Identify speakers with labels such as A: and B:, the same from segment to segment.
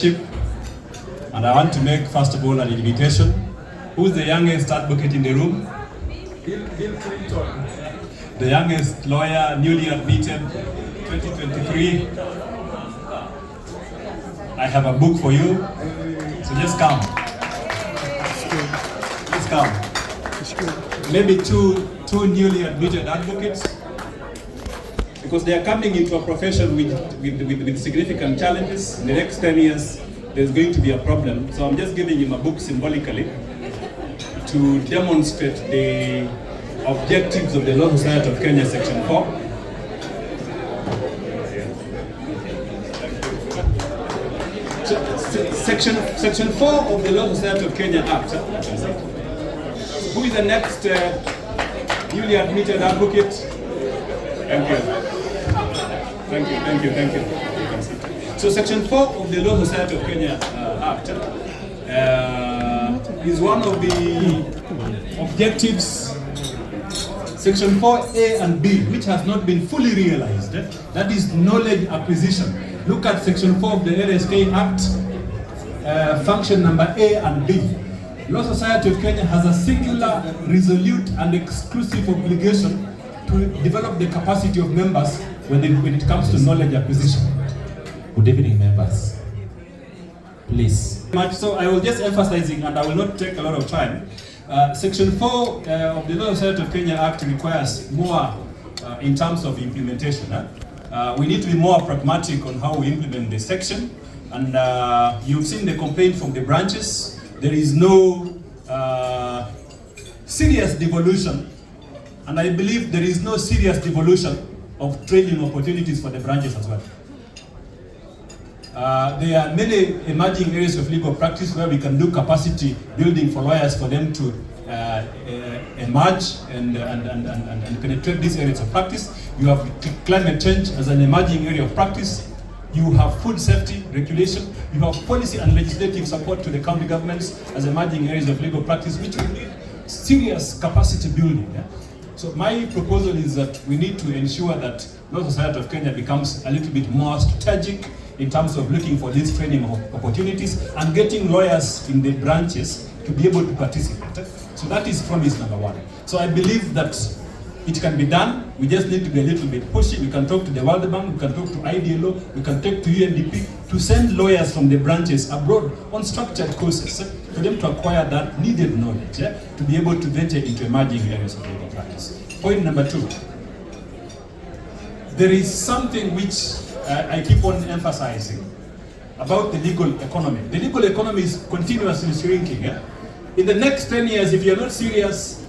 A: And I want to make, first of all, an invitation. Who's the youngest advocate in the room?
B: Bill Clinton.
A: The youngest lawyer, newly admitted, 2023. I have a book for you, so just come. Just come. Maybe two newly admitted advocates, because they are coming into a profession with significant challenges. In the next 10 years, there's going to be a problem. So I'm just giving him a book symbolically to demonstrate the objectives of the Law Society of Kenya, Section 4. Section 4 of the Law Society of Kenya Act. Who is the next newly admitted advocate? Thank you. So Section 4 of the Law Society of Kenya Act is one of the objectives. Section 4A and B, which has not been fully realized, that is knowledge acquisition. Look at Section 4 of the LSK Act, function number A and B. Law Society of Kenya has a singular, resolute and exclusive obligation to develop the capacity of members when it comes to knowledge acquisition.
C: Good evening, members. Please.
A: So I will just emphasizing, and I will not take a lot of time. Section 4 of the Law Society of Kenya Act requires more in terms of implementation. We need to be more pragmatic on how we implement this section. And you've seen the complaint from the branches. There is no serious devolution, and I believe there is no serious devolution of training opportunities for the branches as well. There are many emerging areas of legal practice where we can do capacity building for lawyers for them to emerge and penetrate these areas of practice. You have climate change as an emerging area of practice. You have food safety regulation. You have policy and legislative support to the county governments as emerging areas of legal practice, which will need serious capacity building. Yeah? So my proposal is that we need to ensure that Law Society of Kenya becomes a little bit more strategic in terms of looking for these training opportunities and getting lawyers in the branches to be able to participate. So that is promise number one. So I believe that it can be done. We just need to be a little bit pushy. We can talk to the World Bank, we can talk to IDLO, we can talk to UNDP to send lawyers from the branches abroad on structured courses for them to acquire that needed knowledge to be able to venture into emerging areas of legal practice. Point number two. There is something which I keep on emphasizing about the legal economy. The legal economy is continuously shrinking. In the next 10 years, if you're not serious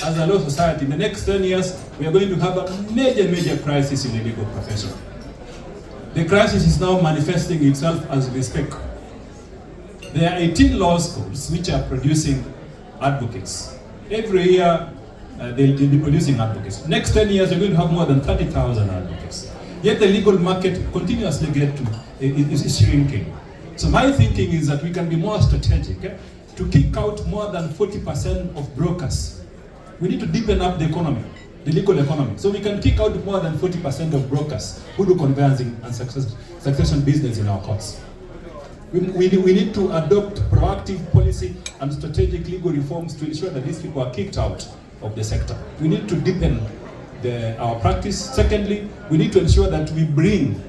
A: as a law society, in the next 10 years, we are going to have a major crisis in the legal profession. The crisis is now manifesting itself as we speak. There are 18 law schools which are producing advocates. Every year, they'll be producing advocates. Next 10 years, we're going to have more than 30,000 advocates. Yet the legal market continuously is shrinking. So my thinking is that we can be more strategic to kick out more than 40% of brokers. We need to deepen up the economy, the legal economy. So we can kick out more than 40% of brokers who do conveyancing and succession business in our courts. We need to adopt proactive policy and strategic legal reforms to ensure that these people are kicked out of the sector. We need to deepen our practice. Secondly, we need to ensure that we bring.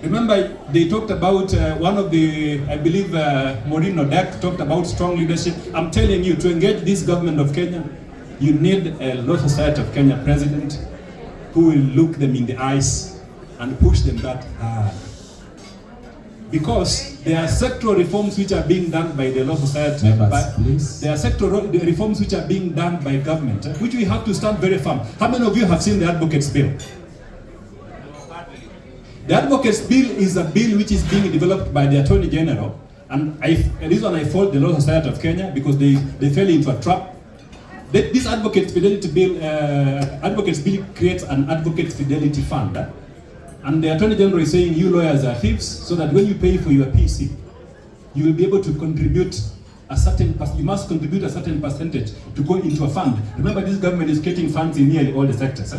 A: Remember, they talked about one of the, I believe, Maureen Odak talked about strong leadership. I'm telling you, to engage this government of Kenya, you need a Law Society of Kenya president who will look them in the eyes and push them that hard. Because there are sectoral reforms which are being done by the Law Society.
C: Please.
A: There are sectoral reforms which are being done by government, which we have to stand very firm. How many of you have seen the Advocates Bill? The Advocates Bill is a bill which is being developed by the Attorney General, and the reason I fault the Law Society of Kenya because they fell into a trap. This Advocates Bill creates an Advocates Fidelity Fund. And the Attorney General is saying you lawyers are thieves, so that when you pay for your PC, you will be able to contribute you must contribute a certain percentage to go into a fund. Remember, this government is creating funds in nearly all the sectors.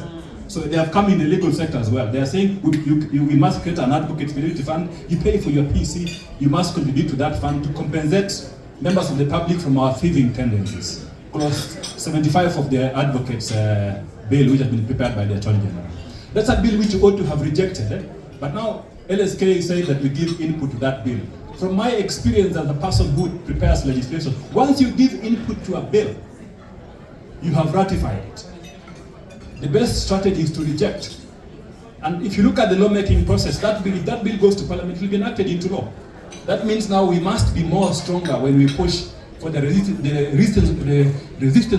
A: So they have come in the legal sector as well. They are saying we must create an advocate fidelity fund. You pay for your PC, you must contribute to that fund to compensate members of the public from our thieving tendencies. Clause 75 of the advocates bill, which has been prepared by the Attorney General. That's a bill which you ought to have rejected, but now LSK is saying that we give input to that bill. From my experience as a person who prepares legislation, once you give input to a bill, you have ratified it. The best strategy is to reject. And if you look at the lawmaking process, that bill, if that bill goes to Parliament, it will be enacted into law. That means now we must be more stronger when we push for the resistance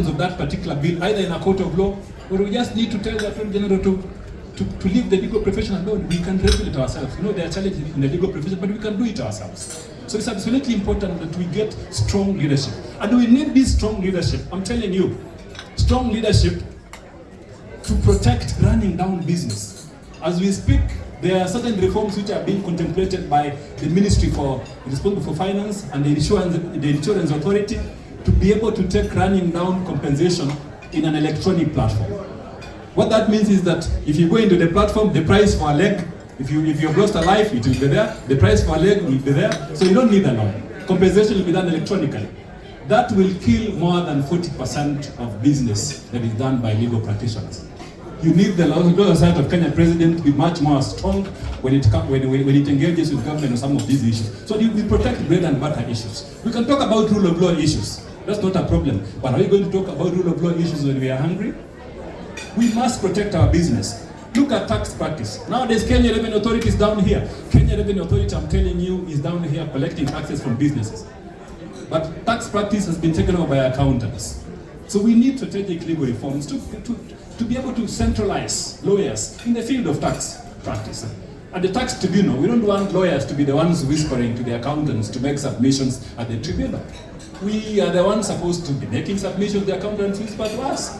A: of that particular bill, either in a court of law, or we just need to tell the Attorney General to leave the legal profession alone. We can regulate ourselves. You know, there are challenges in the legal profession, but we can do it ourselves. So it's absolutely important that we get strong leadership. And we need this strong leadership. I'm telling you, strong leadership to protect running down business. As we speak, there are certain reforms which are being contemplated by the Ministry responsible for Finance and the Insurance Authority to be able to take running down compensation in an electronic platform. What that means is that if you go into the platform, the price for a leg, if you've lost a life, it will be there. The price for a leg will be there. So you don't need a lawyer. Compensation will be done electronically. That will kill more than 40% of business that is done by legal practitioners. You need the Law Society of Kenya president to be much more strong when it engages with government on some of these issues. So we protect bread and butter issues. We can talk about rule of law issues. That's not a problem. But are we going to talk about rule of law issues when we are hungry? We must protect our business. Look at tax practice. Nowadays, Kenya Revenue Authority is down here. Kenya Revenue Authority, I'm telling you, is down here collecting taxes from businesses. But tax practice has been taken over by accountants. So we need strategic legal reforms to be able to centralize lawyers in the field of tax practice. At the tax tribunal, we don't want lawyers to be the ones whispering to the accountants to make submissions at the tribunal. We are the ones supposed to be making submissions, the accountants whisper to us.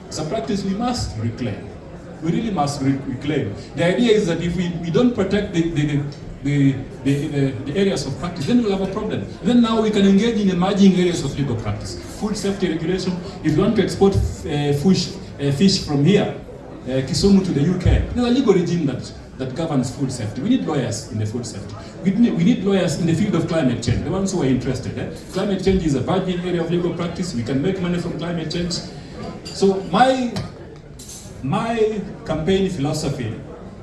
A: It's a practice we must reclaim. We really must reclaim. The idea is that if we don't protect the areas of practice, then we'll have a problem. Then now we can engage in emerging areas of legal practice. Food safety regulation. If you want to export fish from here, Kisumu to the UK, there's a legal regime that governs food safety. We need lawyers in the food safety. We need lawyers in the field of climate change, the ones who are interested. Climate change is a virgin area of legal practice. We can make money from climate change. So my campaign philosophy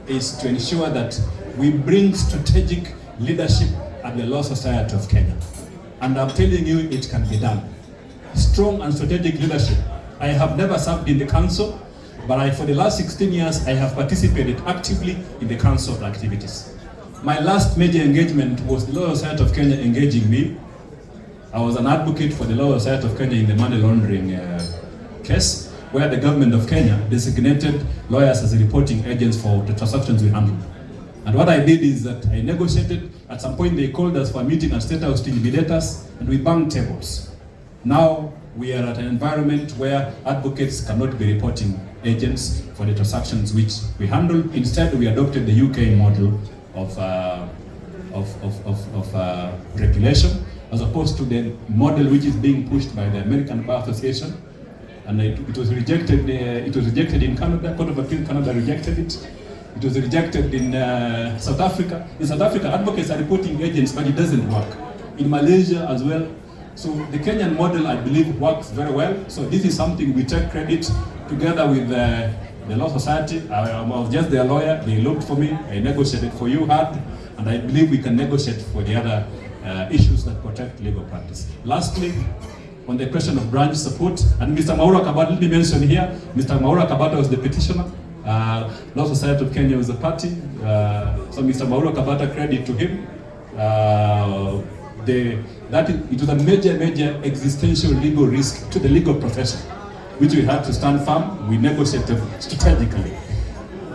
A: is to ensure that we bring strategic leadership at the Law Society of Kenya. And I'm telling you, it can be done. Strong and strategic leadership. I have never served in the council, but for the last 16 years, I have participated actively in the council activities. My last major engagement was the Law Society of Kenya engaging me. I was an advocate for the Law Society of Kenya in the money laundering case, where the government of Kenya designated lawyers as reporting agents for the transactions we handle. And what I did is that I negotiated. At some point they called us for a meeting at State House to intimidate us, and we banged tables. Now we are at an environment where advocates cannot be reporting agents for the transactions which we handle. Instead, we adopted the UK model of regulation, as opposed to the model which is being pushed by the American Bar Association. And it was rejected. It was rejected in Canada. Court of Appeal Canada rejected it. It was rejected in South Africa. In South Africa, advocates are reporting agents, but it doesn't work. In Malaysia as well. So the Kenyan model, I believe, works very well. So this is something we take credit together with the Law Society. I was just their lawyer. They looked for me. I negotiated for you hard, and I believe we can negotiate for the other issues that protect legal practice. Lastly, on the question of branch support, and Mr. Mwaura Kabata, let me mention here, Mr. Mwaura Kabata was the petitioner. Law Society of Kenya was the party. So Mr. Mwaura Kabata, credit to him. It was a major existential legal risk to the legal profession, which we had to stand firm. We negotiated strategically.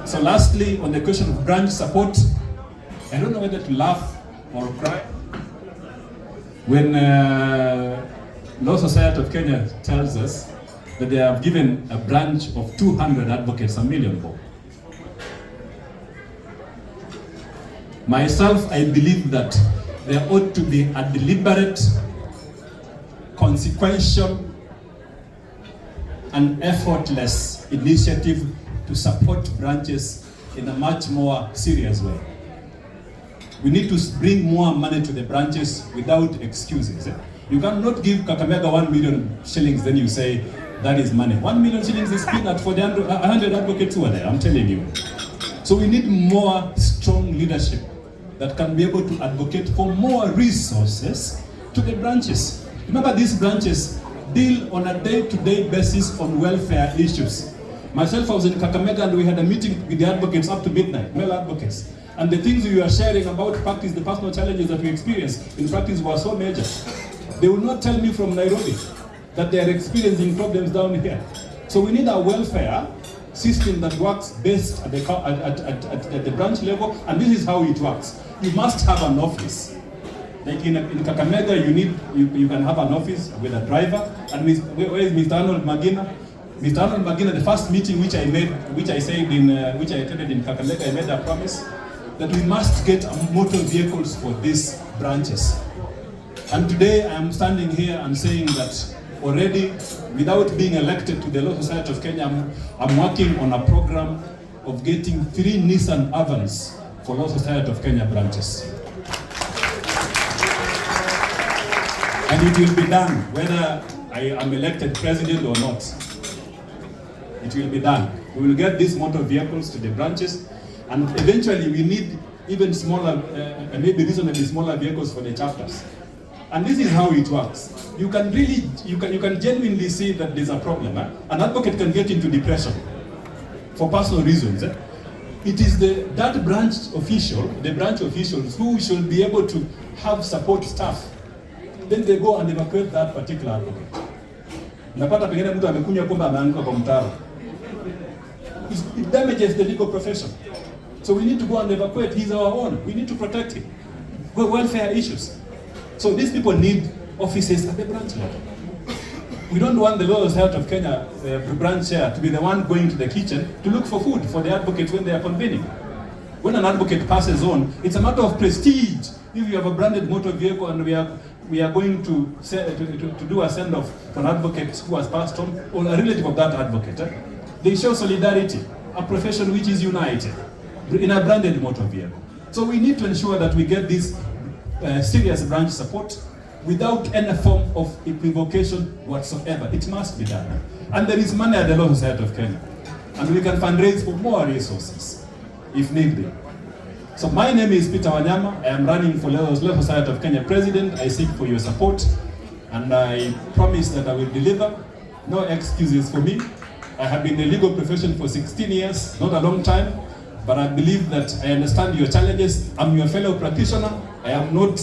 A: So lastly, on the question of branch support, I don't know whether to laugh or cry when Law Society of Kenya tells us that they have given a branch of 200 advocates $1 million. Myself, I believe that there ought to be a deliberate, consequential, and effortless initiative to support branches in a much more serious way. We need to bring more money to the branches without excuses. You cannot give Kakamega 1 million shillings, then you say that is money. 1 million shillings is peanut for the 100 advocates who are there, I'm telling you. So we need more strong leadership that can be able to advocate for more resources to the branches. Remember, these branches deal on a day-to-day basis on welfare issues. Myself, I was in Kakamega and we had a meeting with the advocates up to midnight, male advocates. And the things we were sharing about practice, the personal challenges that we experienced in practice were so major. They will not tell me from Nairobi that they are experiencing problems down here. So we need a welfare system that works best at the branch level, and this is how it works. You must have an office. Like in Kakamega, you can have an office with a driver. And where is Mr. Arnold Magina? Mr. Arnold Magina, the first meeting which I attended in Kakamega, I made a promise that we must get motor vehicles for these branches. And today I am standing here and saying that already, without being elected to the Law Society of Kenya, I'm working on a program of getting 3 Nissan Avans for Law Society of Kenya branches. And it will be done, whether I am elected president or not. It will be done. We will get these motor vehicles to the branches, and eventually we need even smaller, maybe reasonably smaller vehicles for the chapters. And this is how it works. You can genuinely see that there's a problem. An advocate can get into depression for personal reasons. It is the branch officials who should be able to have support staff. Then they go and evacuate that particular advocate. Napata pengine mtu amekunya kumbe ameanguka kwa mtaro. It damages the legal profession. So we need to go and evacuate. He's our own. We need to protect him. Welfare issues. So these people need offices at the branch level. We don't want the Law Society of Kenya branch chair to be the one going to the kitchen to look for food for the advocates when they are convening. When an advocate passes on, it's a matter of prestige. If you have a branded motor vehicle and we are going to do a send-off for an advocate who has passed on, or a relative of that advocate, they show solidarity, a profession which is united in a branded motor vehicle. So we need to ensure that we get this serious branch support without any form of equivocation whatsoever. It must be done. And there is money at the Law Society of Kenya. And we can fundraise for more resources, if need be. So my name is Peter Wanyama. I am running for Law Society of Kenya President. I seek for your support. And I promise that I will deliver. No excuses for me. I have been in the legal profession for 16 years, not a long time. But I believe that I understand your challenges. I'm your fellow practitioner. I am not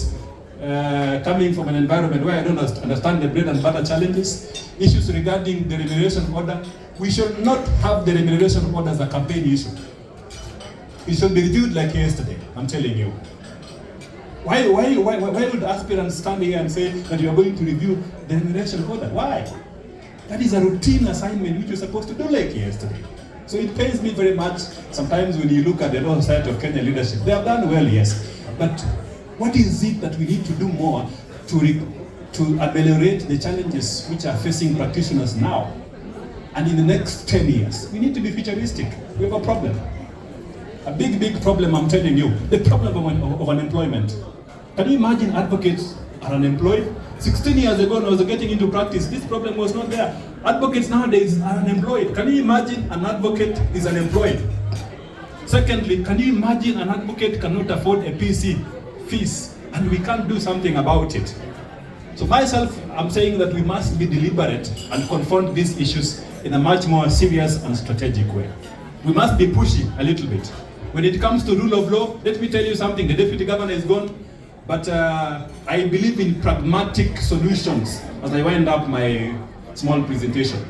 A: coming from an environment where I don't understand the bread and butter challenges. Issues regarding the remuneration order. We should not have the remuneration order as a campaign issue. It should be reviewed like yesterday, I'm telling you. Why would aspirants stand here and say that you are going to review the remuneration order? Why? That is a routine assignment which you're supposed to do like yesterday. So it pains me very much sometimes when you look at the Law Society of Kenya leadership. They have done well, yes. But what is it that we need to do more to ameliorate the challenges which are facing practitioners now and in the next 10 years? We need to be futuristic. We have a problem. A big problem, I'm telling you. The problem of unemployment. Can you imagine advocates are unemployed? 16 years ago when I was getting into practice, this problem was not there. Advocates nowadays are unemployed. Can you imagine an advocate is unemployed? Secondly, can you imagine an advocate cannot afford a PC fees and we can't do something about it? So myself, I'm saying that we must be deliberate and confront these issues in a much more serious and strategic way. We must be pushy a little bit. When it comes to rule of law, let me tell you something. The deputy governor is gone, but I believe in pragmatic solutions as I wind up my small presentation.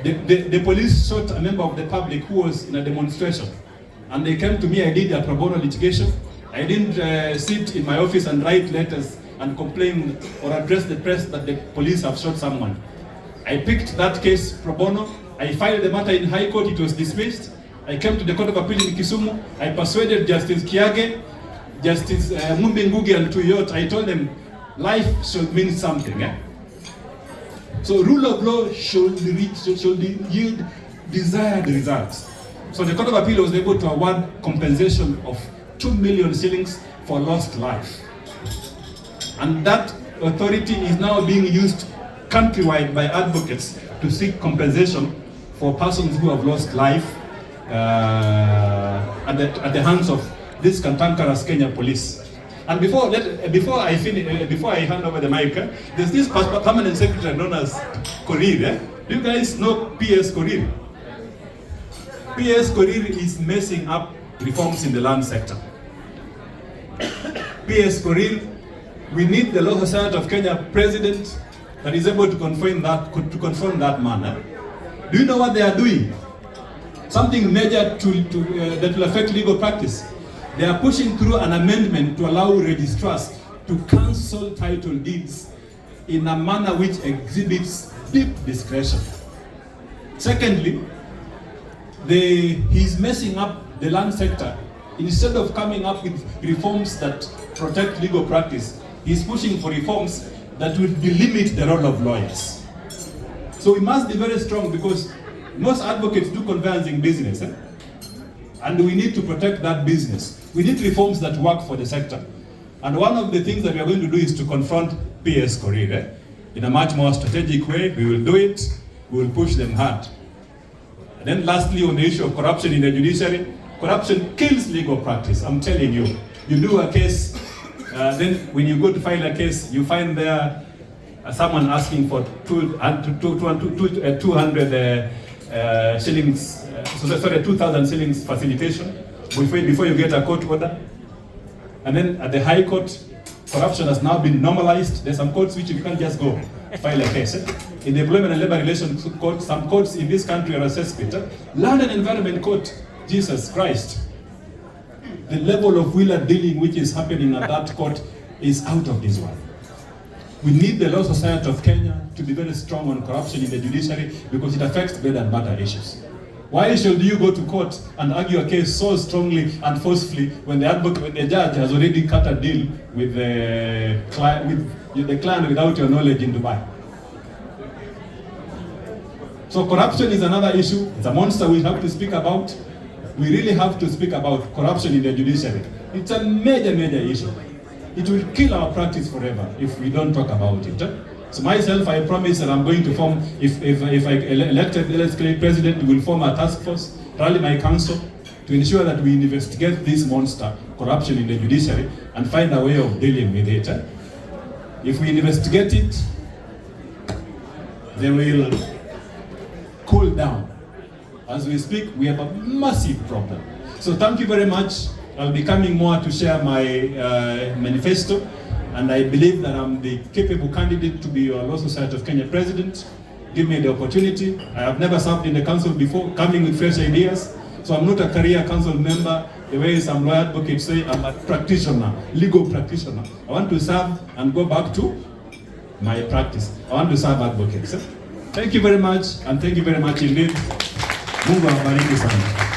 A: The police shot a member of the public who was in a demonstration, and they came to me. I did a pro bono litigation. I didn't sit in my office and write letters and complain or address the press that the police have shot someone. I picked that case pro bono. I filed the matter in High Court. It was dismissed. I came to the Court of Appeal in Kisumu. I persuaded Justice Kiage, Justice Mumbi Ngugi and Tuyot. I told them life should mean something. So rule of law should yield desired results. So the Court of Appeal was able to award compensation of 2 million shillings for lost life. And that authority is now being used countrywide by advocates to seek compensation for persons who have lost life at the hands of this cantankerous Kenya police. And before I hand over the mic, there's this permanent secretary known as Korir. Do you guys know PS Korir? PS Korir is messing up reforms in the land sector. PS Korir, we need the Law Society of Kenya president that is able to confront that man. Do you know what they are doing? Something major that will affect legal practice. They are pushing through an amendment to allow registrars to cancel title deeds in a manner which exhibits deep discretion. Secondly, he's messing up the land sector. Instead of coming up with reforms that protect legal practice, he's pushing for reforms that will delimit the role of lawyers. So we must be very strong, because most advocates do conveyancing business, and we need to protect that business. We need reforms that work for the sector. And one of the things that we are going to do is to confront PS Korir in a much more strategic way. We will do it. We will push them hard. And then lastly, on the issue of corruption in the judiciary, corruption kills legal practice. I'm telling you. You do a case, then when you go to file a case, you find there someone asking for 200 shillings, 2,000 shillings facilitation before you get a court order. And then at the High Court, corruption has now been normalized. There's some courts which you can't just go file a case. In the Employment and Labor Relations Court, some courts in this country are assessed. Land and Environment Court, Jesus Christ. The level of wheeler dealing which is happening at that court is out of this world. We need the Law Society of Kenya to be very strong on corruption in the judiciary, because it affects bread and butter issues. Why should you go to court and argue a case so strongly and forcefully when the judge has already cut a deal with the client without your knowledge in Dubai? So corruption is another issue. It's a monster we have to speak about. We really have to speak about corruption in the judiciary. It's a major, major issue. It will kill our practice forever if we don't talk about it. So myself, I promise that I'm going to form, if I elected president, we will form a task force, rally my council to ensure that we investigate this monster, corruption in the judiciary, and find a way of dealing with it. If we investigate it, they will cool down. As we speak, we have a massive problem. So thank you very much. I'll be coming more to share my manifesto, and I believe that I'm the capable candidate to be your Law Society of Kenya president. Give me the opportunity. I have never served in the council before, coming with fresh ideas. So I'm not a career council member, the way some lawyer advocates say. I'm a practitioner, legal practitioner. I want to serve and go back to my practice. I want to serve advocates. Thank you very much, and thank you very much indeed. Mungu awabariki sana.